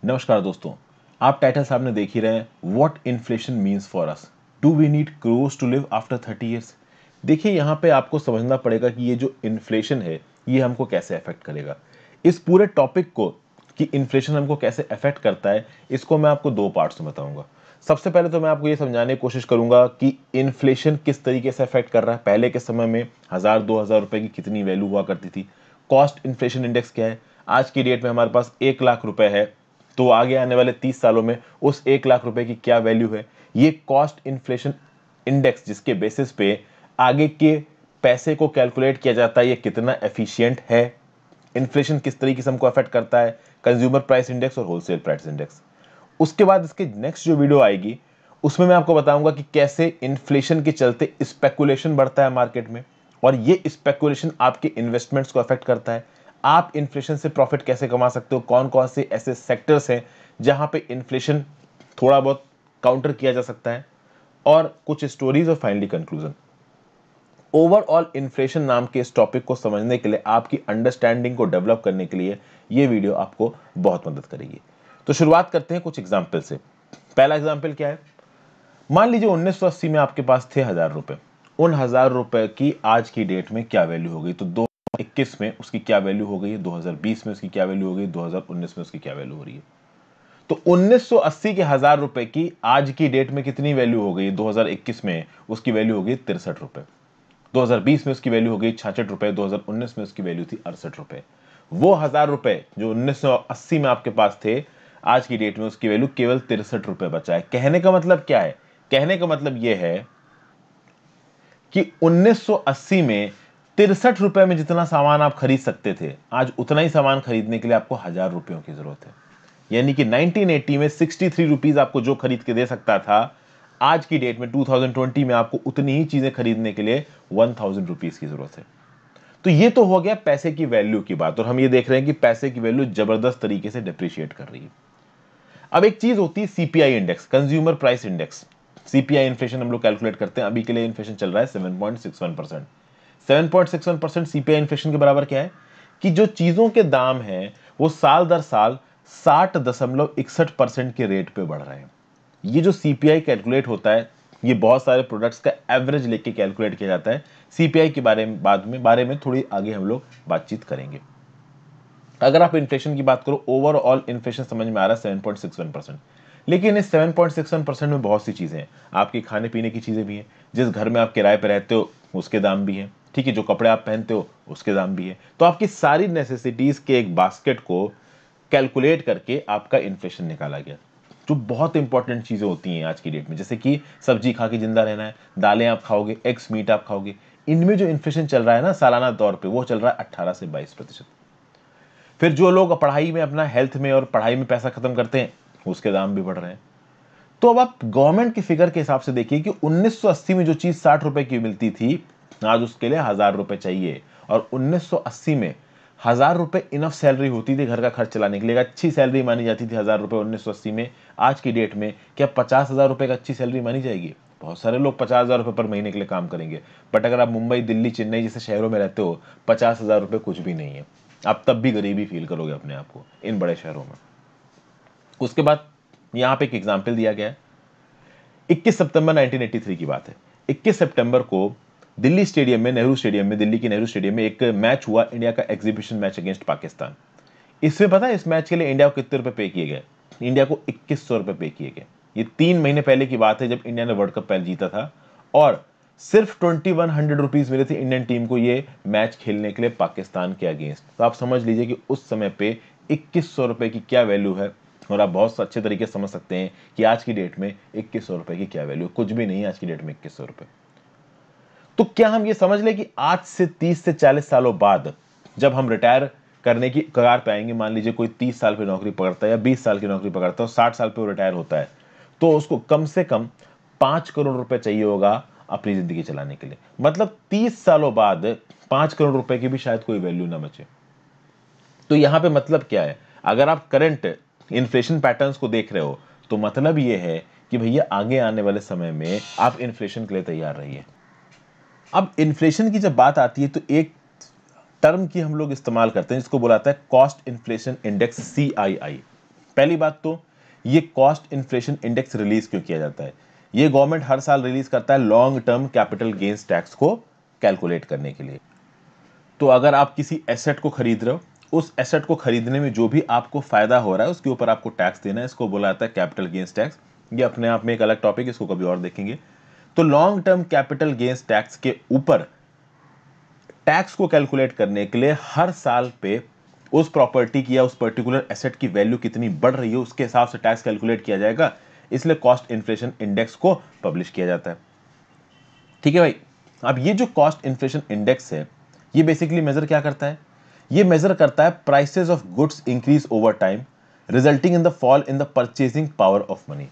नमस्कार दोस्तों, आप टाइटल सामने देख ही रहे हैं, what inflation means for us, do we need crores to live after 30 years. देखिए, यहाँ पे आपको समझना पड़ेगा कि ये जो इन्फ्लेशन है ये हमको कैसे अफेक्ट करेगा। इस पूरे टॉपिक को कि इन्फ्लेशन हमको कैसे अफेक्ट करता है, इसको मैं आपको दो पार्ट्स में बताऊंगा। सबसे पहले तो मैं आपको ये समझाने की कोशिश करूंगा कि इन्फ्लेशन किस तरीके से अफेक्ट कर रहा है। पहले के समय में 1000-2000 रुपए की कितनी वैल्यू हुआ करती थी, कॉस्ट इन्फ्लेशन इंडेक्स क्या है। आज की डेट में हमारे पास 1 लाख रुपए है, तो आगे आने वाले 30 सालों में उस 1 लाख रुपए की क्या वैल्यू है। ये कॉस्ट इन्फ्लेशन इंडेक्स, जिसके बेसिस पे आगे के पैसे को कैलकुलेट किया जाता है, ये कितना एफिशिएंट है। इन्फ्लेशन किस तरीके से हमको अफेक्ट करता है, कंज्यूमर प्राइस इंडेक्स और होलसेल प्राइस इंडेक्स। उसके बाद इसके नेक्स्ट जो वीडियो आएगी उसमें मैं आपको बताऊंगा कि कैसे इन्फ्लेशन के चलते स्पेकुलेशन बढ़ता है मार्केट में, और ये स्पेकुलेशन आपके इन्वेस्टमेंट्स को अफेक्ट करता है। आप इन्फ्लेशन से प्रॉफिट कैसे कमा सकते हो, कौन कौन से ऐसे सेक्टर्स हैं जहां पे इन्फ्लेशन थोड़ा बहुत काउंटर किया जा सकता है, और कुछ स्टोरीज और फाइनली कंक्लूजन। ओवरऑल इन्फ्लेशन नाम के इस टॉपिक को समझने के लिए, आपकी अंडरस्टैंडिंग को डेवलप करने के लिए ये वीडियो आपको बहुत मदद करेगी। तो शुरुआत करते हैं कुछ एग्जाम्पल से। पहला एग्जाम्पल क्या है, मान लीजिए 1980 में आपके पास थे 1000 रुपए। उन 1000 रुपए की आज की डेट में क्या वैल्यू हो गई, तो 2021 में उसकी क्या वैल्यू हो गई है, 2020 में उसकी क्या वैल्यू हो गई, 2019 में उसकी क्या वैल्यू हो रही है। तो 1980 के 1000 रुपए की आज की डेट में कितनी वैल्यू हो गई, 2021 में उसकी वैल्यू हो गई 63 रुपए। 2020 में उसकी वैल्यू हो गई 66 रुपए, 2019 में उसकी वैल्यू थी 68 रुपए। वो 1000 रुपए जो 1980 में आपके पास थे, आज की डेट में उसकी वैल्यू केवल 63 रुपए बचा है। कहने का मतलब क्या है, कहने का मतलब यह है कि 1980 में 63 रुपए में जितना सामान आप खरीद सकते थे, आज उतना ही सामान खरीदने के लिए आपको 1000 रुपयों की जरूरत है। यानी कि 1980 में 63 रुपीज आपको जो खरीद के दे सकता था, आज की डेट में 2020 में आपको उतनी ही चीजें खरीदने के लिए 1000 रुपीज की जरूरत है। तो ये तो हो गया पैसे की वैल्यू की बात, और हम ये देख रहे हैं कि पैसे की वैल्यू जबरदस्त तरीके से डिप्रिशिएट कर रही है। अब एक चीज होती है CPI index, consumer price index. CPI inflation हम लोग कैलकुलेट करते हैं, अभी के लिए इन्फ्लेशन चल रहा है 7.61%। 7.61% सीपीआई इन्फ्लेशन के बराबर क्या है कि जो चीजों के दाम हैं वो साल दर साल 60.61% के रेट पे बढ़ रहे हैं। ये जो सीपीआई कैलकुलेट होता है, ये बहुत सारे प्रोडक्ट्स का एवरेज लेके कैलकुलेट किया जाता है। सीपीआई के बारे में थोड़ी आगे हम लोग बातचीत करेंगे। अगर आप इन्फ्लेशन की बात करो, ओवरऑल इन्फ्लेशन समझ में आ रहा है 7.61%। लेकिन इस 7.61% में बहुत सी चीजें हैं, आपके खाने पीने की चीजें भी हैं, जिस घर में आप किराए पर रहते हो उसके दाम भी हैं, ठीक है, जो कपड़े आप पहनते हो उसके दाम भी है। तो आपकी सारी नेसेसिटीज के एक बास्केट को कैलकुलेट करके आपका इन्फ्लेशन निकाला गया। जो बहुत इंपॉर्टेंट चीजें होती हैं आज की डेट में, जैसे कि सब्जी खा के जिंदा रहना है, दालें आप खाओगे, एग्स मीट आप खाओगे, इनमें जो इन्फ्लेशन चल रहा है ना सालाना तौर पे, वो चल रहा है 18 से 22%। फिर जो लोग पढ़ाई में, अपना हेल्थ में और पढ़ाई में पैसा खत्म करते हैं, उसके दाम भी बढ़ रहे हैं। तो अब आप गवर्नमेंट की फिगर के हिसाब से देखिए कि 1980 में जो चीज 60 रुपए की मिलती थी, आज उसके लिए 1000 रुपए चाहिए। और 1980 में 1000 रुपए इनफ सैलरी होती थी घर का खर्च चलाने के लिए, अच्छी सैलरी मानी जाती थी 1000 रुपए 1980 में। आज की डेट में क्या 50,000 रुपए का अच्छी सैलरी मानी जाएगी? बहुत सारे लोग 50,000 रुपए पर महीने के लिए काम करेंगे, बट अगर आप मुंबई, दिल्ली, चेन्नई जैसे शहरों में रहते हो, 50,000 रुपए कुछ भी नहीं है। आप तब भी गरीबी फील करोगे अपने आप को इन बड़े शहरों में। उसके बाद यहां पे एक एग्जाम्पल दिया गया है, 21 सितंबर 1983 की बात है। 21 सितंबर को दिल्ली स्टेडियम में, नेहरू स्टेडियम में, दिल्ली के नेहरू स्टेडियम में एक मैच हुआ, इंडिया का एग्जीबिशन मैच अगेंस्ट पाकिस्तान। इसमें पता है इस मैच के लिए इंडिया को कितने रुपए पे किए गए? इंडिया को 2100 रुपए पे किए गए। ये 3 महीने पहले की बात है जब इंडिया ने वर्ल्ड कप पहले जीता था, और सिर्फ 2100 रुपीज मिले थे इंडियन टीम को ये मैच खेलने के लिए पाकिस्तान के अगेंस्ट। तो आप समझ लीजिए कि उस समय पे 2100 रुपए की क्या वैल्यू है, और आप बहुत अच्छे तरीके से समझ सकते हैं कि आज की डेट में 2100 रुपए की क्या वैल्यू, कुछ भी नहीं है आज की डेट में 2100 रुपए। तो क्या हम ये समझ लें कि आज से 30 से 40 सालों बाद जब हम रिटायर करने की कगार पे आएंगे, मान लीजिए कोई 30 साल पे नौकरी पकड़ता है या 20 साल की नौकरी पकड़ता है और 60 साल पे वो रिटायर होता है, तो उसको कम से कम 5 करोड़ रुपए चाहिए होगा अपनी जिंदगी चलाने के लिए। मतलब 30 सालों बाद 5 करोड़ रुपए की भी शायद कोई वैल्यू ना बचे। तो यहां पे मतलब क्या है, अगर आप करंट इन्फ्लेशन पैटर्न्स को देख रहे हो, तो मतलब ये है कि भैया आगे आने वाले समय में आप इन्फ्लेशन के लिए तैयार रहिए। अब इन्फ्लेशन की जब बात आती है तो एक टर्म की हम लोग इस्तेमाल करते हैं जिसको बुलाता है कॉस्ट इन्फ्लेशन इंडेक्स, CII। पहली बात तो ये कॉस्ट इन्फ्लेशन इंडेक्स रिलीज क्यों किया जाता है? ये गवर्नमेंट हर साल रिलीज करता है long term capital gains tax को कैलकुलेट करने के लिए। तो अगर आप किसी एसेट को खरीद रहे हो, उस एसेट को खरीदने में जो भी आपको फायदा हो रहा है उसके ऊपर आपको टैक्स देना है, इसको बोला जाता है कैपिटल गेन्स टैक्स। ये अपने आप में एक अलग टॉपिक है, इसको कभी और देखेंगे। तो long term capital gains tax के ऊपर टैक्स को कैलकुलेट करने के लिए हर साल पे उस प्रॉपर्टी की या उस पर्टिकुलर एसेट की वैल्यू कितनी बढ़ रही है उसके हिसाब से टैक्स कैलकुलेट किया जाएगा, इसलिए कॉस्ट इन्फ्लेशन इंडेक्स को पब्लिश किया जाता है। ठीक है भाई। अब ये जो कॉस्ट इन्फ्लेशन इंडेक्स है, ये बेसिकली मेजर क्या करता है? ये मेजर करता है prices of goods increase over time resulting in the fall in the purchasing power of money.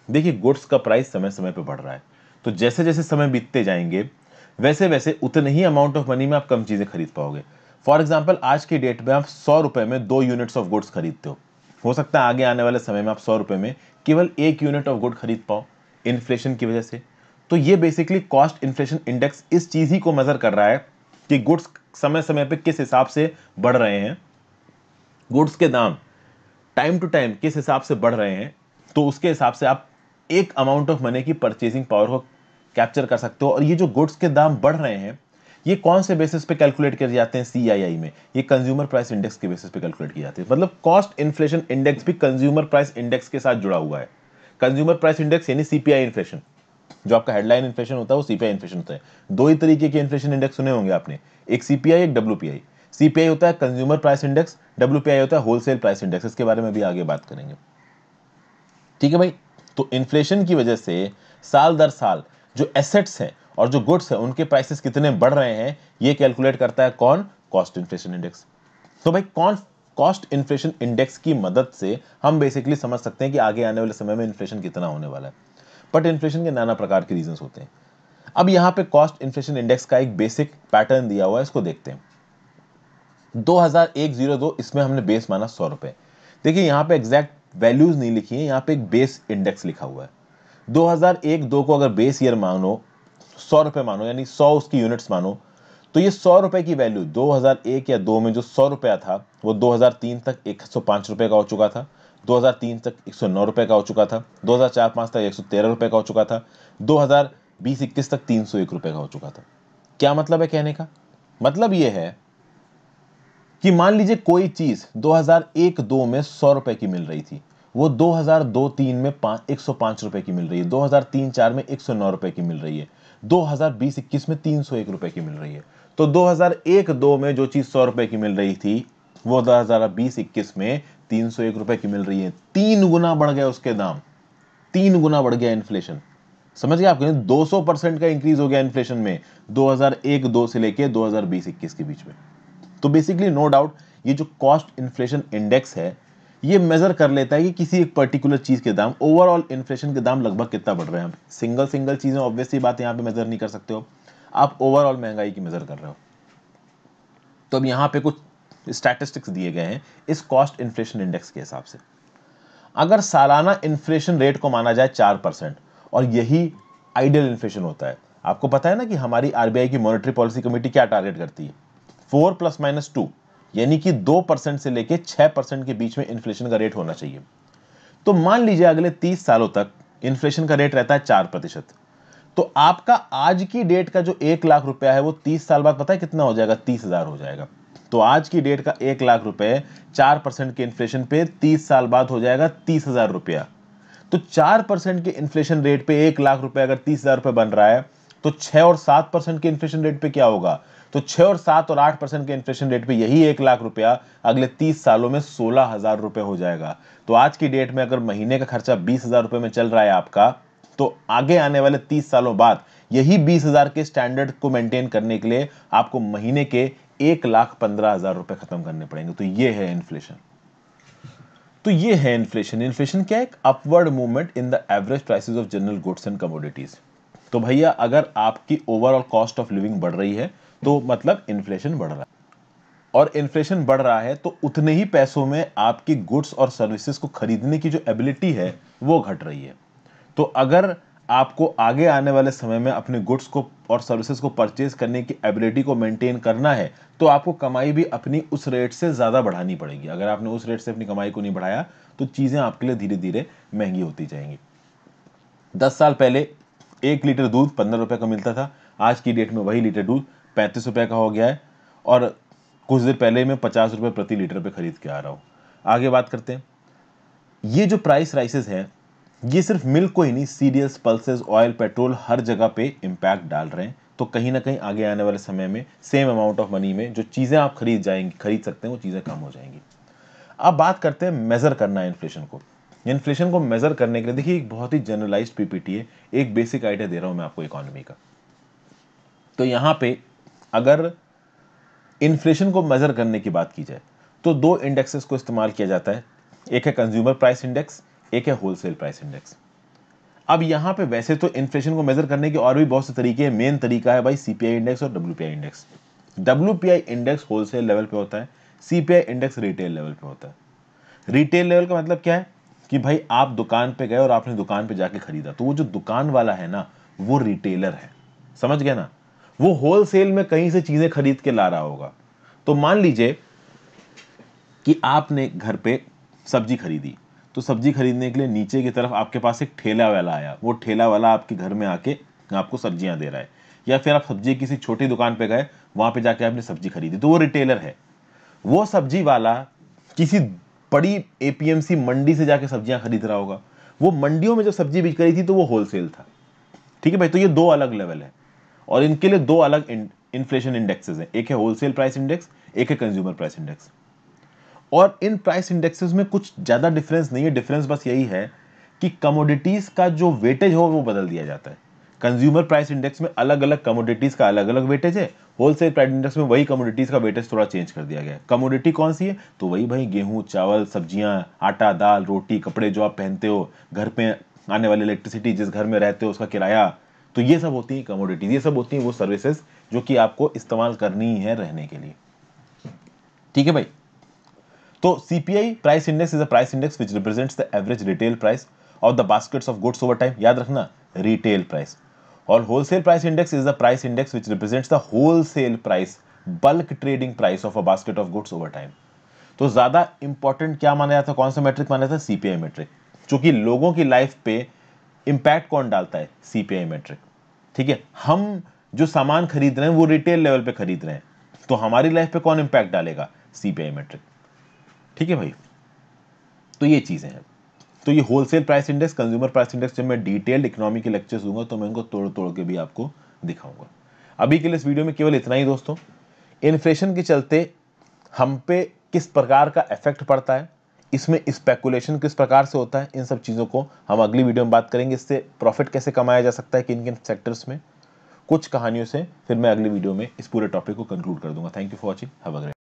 देखिए, गुड्स का प्राइस समय समय पे बढ़ रहा है, तो जैसे जैसे समय बीतते जाएंगे वैसे वैसे उतने ही अमाउंट ऑफ मनी में आप कम चीजें खरीद पाओगे। फॉर एग्जाम्पल, आज की डेट में आप 100 रुपए में 2 यूनिट्स ऑफ गुड्स खरीदते हो सकता है आगे आने वाले समय में आप 100 रुपए में केवल 1 यूनिट ऑफ गुड खरीद पाओ इन्फ्लेशन की वजह से। तो ये बेसिकली कॉस्ट इन्फ्लेशन इंडेक्स इस चीज ही को मेजर कर रहा है कि गुड्स समय समय पे किस हिसाब से बढ़ रहे हैं, गुड्स के दाम टाइम टू टाइम किस हिसाब से बढ़ रहे हैं, तो उसके हिसाब से आप एक अमाउंट ऑफ मनी की परचेजिंग पावर को कैप्चर कर सकते हो। और ये जो गुड्स के दाम बढ़ रहे हैं, ये कौन से बेसिस पे कैलकुलेट किए जाते हैं? सीआईआई में ये कंज्यूमर प्राइस इंडेक्स के बेसिस पे कैलकुलेट किए जाते हैं। मतलब कॉस्ट इन्फ्लेशन इंडेक्स भी कंज्यूमर प्राइस इंडेक्स के साथ जुड़ा हुआ है। कंज्यूमर प्राइस इंडेक्स यानी सीपीआई इन्फ्लेशन, जो आपका हेडलाइन इन्फ्लेशन होता है वो सीपीआई इन्फ्लेशन होता है। दो ही तरीके के इन्फ्लेशन इंडेक्स सुने होंगे आपने, एक सीपीआई एक डब्ल्यूपीआई। सीपीआई होता है कंज्यूमर प्राइस इंडेक्स, डब्ल्यूपीआई होता है होलसेल प्राइस इंडेक्स। इसके बारे में भी आगे बात करेंगे। ठीक है भाई। तो इन्फ्लेशन की वजह से साल दर साल जो एसेट्स हैं और जो गुड्स हैं उनके प्राइसेस कितने बढ़ रहे हैं, ये कैलकुलेट करता है कौन? Cost inflation index. तो भाई कॉस्ट इन्फ्लेशन इंडेक्स की मदद से हम बेसिकली समझ सकते हैं कि आगे आने वाले समय में इन्फ्लेशन कितना होने वाला है। बट इन्फ्लेशन के नाना प्रकार के रीजंस होते हैं। अब यहां पे कॉस्ट इन्फ्लेशन इंडेक्स का एक बेसिक पैटर्न दिया हुआ है, इसको देखते हैं। 2102 इसमें हमने बेस माना 100 रुपए। देखिए यहां पे एग्जैक्ट वैल्यूज नहीं लिखी है, यहां पे एक बेस इंडेक्स लिखा हुआ है। 2001-2 को अगर बेस ईयर मानो, 100 रुपए मानो, यानी 100 उसकी यूनिट्स मानो, तो ये 100 रुपए की वैल्यू 2001 या 2 में जो 100 रुपया था वो 2003 तक 105 रुपए का हो चुका था, 2003 तक 109 रुपए का हो चुका था, 2004-5 तक 113 रुपए का हो चुका था, 2020-21 तक 301 रुपए का हो चुका था। क्या मतलब है कहने का? मतलब ये है कि मान लीजिए कोई चीज 2001-2 में 100 रुपए की मिल रही थी, वो 2002-3 में 105 रुपए की मिल रही है, 2003-4 में 109 रुपए की मिल रही है, 2020-21 में 301 रुपए की मिल रही है। तो 2001-2 में जो चीज 100 रुपए की मिल रही थी वो 2020-21 में 301 रुपए की मिल रही है। 3 गुना बढ़ गया उसके दाम, 3 गुना बढ़ गया इन्फ्लेशन। समझ गए आप? 200% का इंक्रीज हो गया इन्फ्लेशन में 2001-2 से लेके 2020-21 के बीच में। तो बेसिकली नो डाउट ये जो कॉस्ट इन्फ्लेशन इंडेक्स है ये मेजर कर लेता है कि किसी एक पर्टिकुलर चीज के दाम, ओवरऑल इन्फ्लेशन के दाम लगभग कितना बढ़ रहे हैं। सिंगल सिंगल चीजें ऑब्वियसली बात यहां पे मेजर नहीं कर सकते हो, आप ओवरऑल महंगाई की मेजर कर रहे हो। तो अब यहां पे कुछ स्टैटिस्टिक्स दिए गए हैं इस कॉस्ट इन्फ्लेशन इंडेक्स के हिसाब से। अगर सालाना इन्फ्लेशन रेट को माना जाए 4% और यही आइडियल इन्फ्लेशन होता है, आपको पता है ना कि हमारी आरबीआई की मॉनेटरी पॉलिसी कमेटी क्या टारगेट करती है? 4 + -2 यानी कि 2% से लेके 6% के बीच में इन्फ्लेशन का रेट होना चाहिए। तो मान लीजिए अगले 30 सालों तक इन्फ्लेशन का रेट रहता है 4%, तो आपका आज की डेट का जो 1 लाख रुपया है वो 30 साल बाद पता है कितना हो जाएगा? 30,000 हो जाएगा। तो आज की डेट का 1 लाख रुपए 4% के इन्फ्लेशन पे 30 साल बाद हो जाएगा 30,000 रुपया। तो 4% के इन्फ्लेशन रेट पे 1 लाख रुपए अगर 30,000 रुपए बन रहा है, तो 6 और 7% के इन्फ्लेशन रेट पे क्या होगा? तो 6 और 7 और 8% के इन्फ्लेशन रेट पे यही 1 लाख रुपया अगले 30 सालों में 16,000 रुपए हो जाएगा। तो आज की डेट में अगर महीने का खर्चा 20,000 रुपए में चल रहा है आपका, तो आगे आने वाले 30 सालों बाद यही 20,000 के स्टैंडर्ड को मेंटेन करने के लिए आपको महीने के 1,15,000 रुपए खत्म करने पड़ेंगे। तो ये है इन्फ्लेशन। तो ये है इन्फ्लेशन। इन्फ्लेशन क्या है? एक upward movement in the average prices of general goods and commodities. तो भैया अगर आपकी ओवरऑल कॉस्ट ऑफ लिविंग बढ़ रही है तो मतलब इन्फ्लेशन बढ़ रहा है, और इन्फ्लेशन बढ़ रहा है तो उतने ही पैसों में आपकी गुड्स और सर्विसेज को खरीदने की जो एबिलिटी है वो घट रही है। तो अगर आपको आगे आने वाले समय में अपने गुड्स को और सर्विसेज को परचेज करने की एबिलिटी को मेंटेन करना है, तो आपको कमाई भी अपनी उस रेट से ज़्यादा बढ़ानी पड़ेगी। अगर आपने उस रेट से अपनी कमाई को नहीं बढ़ाया तो चीज़ें आपके लिए धीरे धीरे महंगी होती जाएंगी। 10 साल पहले 1 लीटर दूध 15 रुपये का मिलता था, आज की डेट में वही लीटर दूध 35 रुपये का हो गया है और कुछ देर पहले मैं 50 रुपये प्रति लीटर पे खरीद के आ रहा हूँ। आगे बात करते हैं। ये जो प्राइस राइसेस हैं, ये सिर्फ मिल्क को ही नहीं, सीरियल्स, पल्सेस, ऑयल, पेट्रोल हर जगह पे इम्पैक्ट डाल रहे हैं। तो कहीं ना कहीं आगे आने वाले समय में सेम अमाउंट ऑफ मनी में जो चीज़ें आप खरीद सकते हैं वो चीज़ें कम हो जाएंगी। अब बात करते हैं मेजर करना है इन्फ्लेशन को। इन्फ्लेशन को मेजर करने के लिए देखिए एक बहुत ही जनरलाइज्ड पीपीटी है, एक बेसिक आइडिया दे रहा हूं मैं आपको इकोनॉमी का। तो यहां पे अगर इन्फ्लेशन को मेजर करने की बात की जाए तो दो इंडेक्सेस को इस्तेमाल किया जाता है, एक है कंज्यूमर प्राइस इंडेक्स, एक है होलसेल प्राइस इंडेक्स। अब यहां पे वैसे तो इन्फ्लेशन को मेजर करने के और भी बहुत से तरीके हैं, मेन तरीका है भाई सीपीआई इंडेक्स और WPI index. WPI index wholesale level पे होता है, सीपीआई इंडेक्स रिटेल लेवल पे होता है। रिटेल लेवल का मतलब क्या है कि भाई आप दुकान पे गए और आपने दुकान पे जाके खरीदा, तो वो जो दुकान वाला है ना वो रिटेलर है, समझ गए ना। वो होलसेल में कहीं से चीजें खरीद के ला रहा होगा। तो मान लीजिए कि आपने घर पे सब्जी खरीदी, तो सब्जी खरीदने के लिए नीचे की तरफ आपके पास एक ठेला वाला आया, वो ठेला वाला आपके घर में आके आपको सब्जियां दे रहा है, या फिर आप सब्जी किसी छोटी दुकान पे गए, वहां पे जाके आपने सब्जी खरीदी, तो वो रिटेलर है। वो सब्जी वाला किसी बड़ी एपीएमसी मंडी से जाके सब्जियां खरीद रहा होगा, वो मंडियों में जब सब्जी बिक रही थी तो वो होलसेल था। ठीक है भाई, तो ये दो अलग लेवल है और इनके लिए दो अलग इन्फ्लेशन इंडेक्सेस हैं, एक है होलसेल प्राइस इंडेक्स, एक है कंज्यूमर प्राइस इंडेक्स। और इन प्राइस इंडेक्सेस में कुछ ज्यादा डिफरेंस नहीं है, डिफरेंस बस यही है कि कमोडिटीज का जो वेटेज हो वो बदल दिया जाता है। कंज्यूमर प्राइस इंडेक्स में अलग अलग कमोडिटीज का अलग अलग वेटेज है, होलसेल प्राइस इंडेक्स में वही कमोडिटीज का वेटेज थोड़ा चेंज कर दिया गया है। कमोडिटी कौन सी है? तो वही भाई गेहूं, चावल, सब्जियां, आटा, दाल, रोटी, कपड़े जो आप पहनते हो, घर पे आने वाली इलेक्ट्रिसिटी, जिस घर में रहते हो उसका किराया, तो ये सब होती है कमोडिटीज। ये सब होती है वो सर्विसेज जो कि आपको इस्तेमाल करनी है रहने के लिए। ठीक है भाई, तो CPI price index is a price index which represents the average retail price of the baskets of goods over time. याद रखना, रिटेल प्राइस। और wholesale price index is the price index which represents the wholesale price, bulk trading price of a basket of goods over time. तो ज्यादा important क्या माना जाता है, कौन सा मैट्रिक माना जाता है? CPI metric. क्योंकि लोगों की लाइफ पे इंपैक्ट कौन डालता है? CPI metric. ठीक है, हम जो सामान खरीद रहे हैं वो रिटेल लेवल पे खरीद रहे हैं, तो हमारी लाइफ पे कौन इंपैक्ट डालेगा? CPI metric. ठीक है भाई, तो ये चीजें हैं। तो ये wholesale price index, consumer price index, जब मैं डिटेल्ड इकोनॉमी के लेक्चर्स दूंगा तो मैं इनको तोड़ तोड़ के भी आपको दिखाऊंगा। अभी के लिए इस वीडियो में केवल इतना ही दोस्तों। इन्फ्लेशन के चलते हम पे किस प्रकार का इफेक्ट पड़ता है, इसमें स्पेकुलेशन किस प्रकार से होता है, इन सब चीजों को हम अगली वीडियो में बात करेंगे। इससे प्रॉफिट कैसे कमाया जा सकता है किन किन सेक्टर्स में, कुछ कहानियों से फिर मैं अगली वीडियो में इस पूरे टॉपिक को कंक्लूड कर दूंगा। Thank you for watching, have a great.